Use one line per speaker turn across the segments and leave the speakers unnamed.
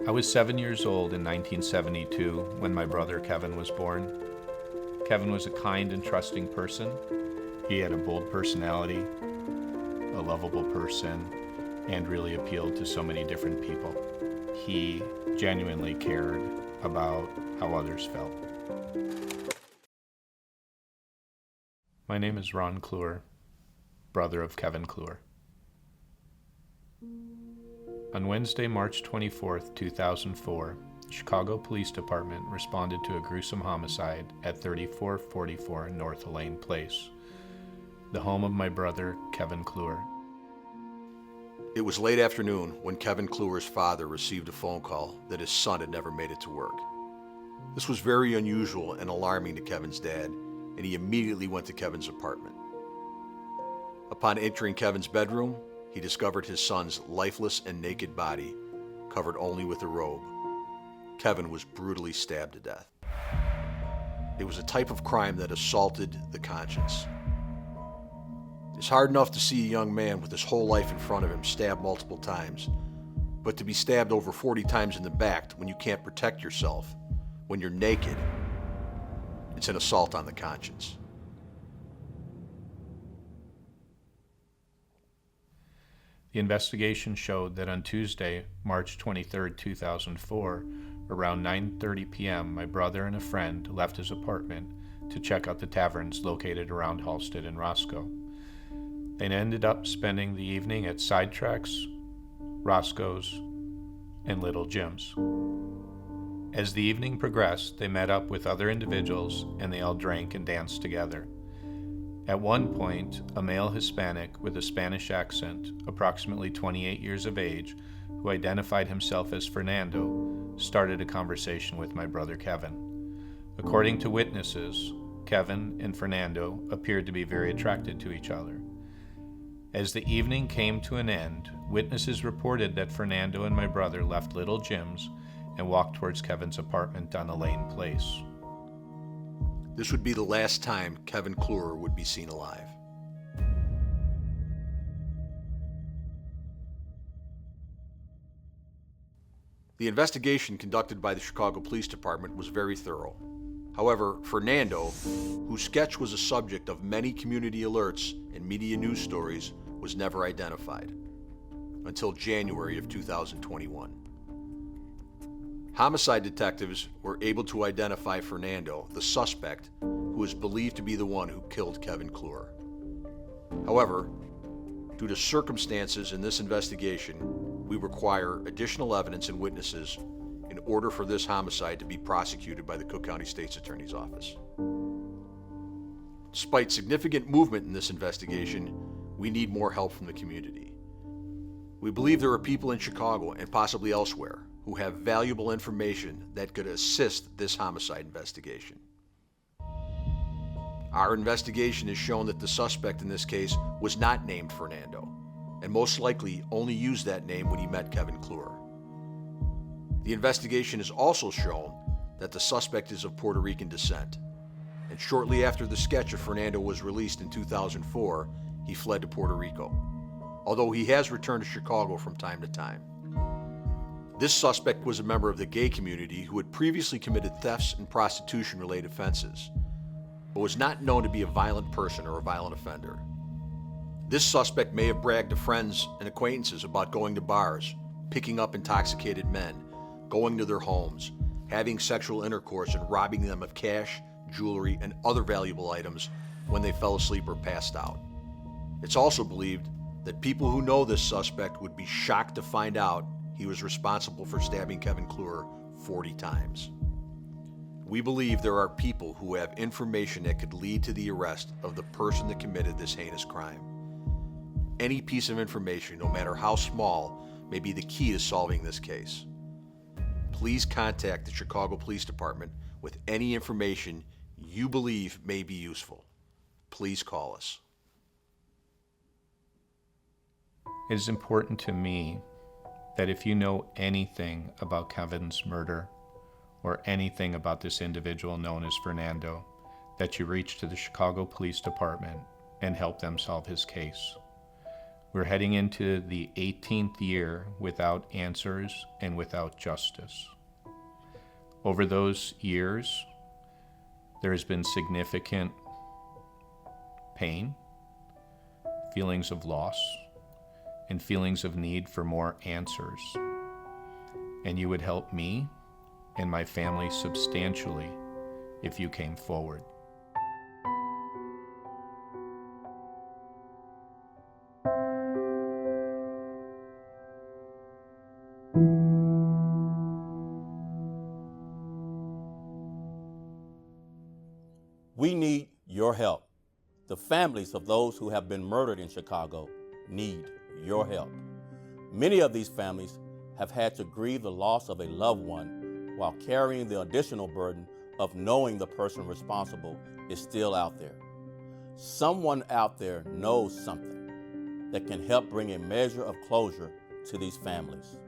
I was 7 years old in 1972 when my brother Kevin was born. Kevin was a kind and trusting person. He had a bold personality, a lovable person, and really appealed to so many different people. He genuinely cared about how others felt. My name is Ron Clewer, brother of Kevin Clewer. On Wednesday, March 24th, 2004, the Chicago Police Department responded to a gruesome homicide at 3444 North Elaine Place, the home of my brother, Kevin Clewer.
It was late afternoon when Kevin Clewer's father received a phone call that his son had never made it to work. This was very unusual and alarming to Kevin's dad, and he immediately went to Kevin's apartment. Upon entering Kevin's bedroom, he discovered his son's lifeless and naked body, covered only with a robe. Kevin was brutally stabbed to death. It was a type of crime that assaulted the conscience. It's hard enough to see a young man with his whole life in front of him stabbed multiple times, but to be stabbed over 40 times in the back when you can't protect yourself, when you're naked, it's an assault on the conscience.
The investigation showed that on Tuesday, March 23, 2004, around 9:30 p.m., my brother and a friend left his apartment to check out the taverns located around Halsted and Roscoe. They ended up spending the evening at Sidetracks, Roscoe's, and Little Jim's. As the evening progressed, they met up with other individuals and they all drank and danced together. At one point, a male Hispanic with a Spanish accent, approximately 28 years of age, who identified himself as Fernando, started a conversation with my brother Kevin. According to witnesses, Kevin and Fernando appeared to be very attracted to each other. As the evening came to an end, witnesses reported that Fernando and my brother left Little Jim's and walked towards Kevin's apartment on Elaine Place.
This would be the last time Kevin Clewer would be seen alive. The investigation conducted by the Chicago Police Department was very thorough. However, Fernando, whose sketch was a subject of many community alerts and media news stories, was never identified until January of 2021. Homicide detectives were able to identify Fernando, the suspect, who is believed to be the one who killed Kevin Clewer. However, due to circumstances in this investigation, we require additional evidence and witnesses in order for this homicide to be prosecuted by the Cook County State's Attorney's Office. Despite significant movement in this investigation, we need more help from the community. We believe there are people in Chicago and possibly elsewhere who have valuable information that could assist this homicide investigation. Our investigation has shown that the suspect in this case was not named Fernando, and most likely only used that name when he met Kevin Clewer. The investigation has also shown that the suspect is of Puerto Rican descent, and shortly after the sketch of Fernando was released in 2004, he fled to Puerto Rico, although he has returned to Chicago from time to time. This suspect was a member of the gay community who had previously committed thefts and prostitution-related offenses, but was not known to be a violent person or a violent offender. This suspect may have bragged to friends and acquaintances about going to bars, picking up intoxicated men, going to their homes, having sexual intercourse and robbing them of cash, jewelry, and other valuable items when they fell asleep or passed out. It's also believed that people who know this suspect would be shocked to find out he was responsible for stabbing Kevin Clewer 40 times. We believe there are people who have information that could lead to the arrest of the person that committed this heinous crime. Any piece of information, no matter how small, may be the key to solving this case. Please contact the Chicago Police Department with any information you believe may be useful. Please call us.
It is important to me that if you know anything about Kevin's murder or anything about this individual known as Fernando, that you reach to the Chicago Police Department and help them solve his case. We're heading into the 18th year without answers and without justice. Over those years, there has been significant pain, feelings of loss, and feelings of need for more answers. And you would help me and my family substantially if you came forward.
We need your help. The families of those who have been murdered in Chicago need your help. Many of these families have had to grieve the loss of a loved one while carrying the additional burden of knowing the person responsible is still out there. Someone out there knows something that can help bring a measure of closure to these families.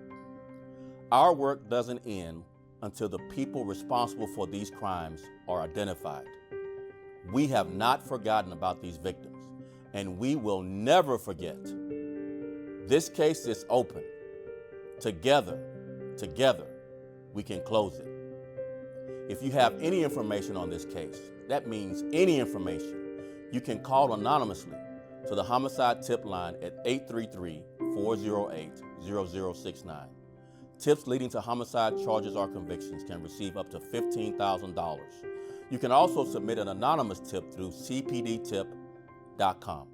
Our work doesn't end until the people responsible for these crimes are identified. We have not forgotten about these victims, and we will never forget. This case is open. Together, we can close it. If you have any information on this case, that means any information, you can call anonymously to the homicide tip line at 833-408-0069. Tips leading to homicide charges or convictions can receive up to $15,000. You can also submit an anonymous tip through cpdtip.com.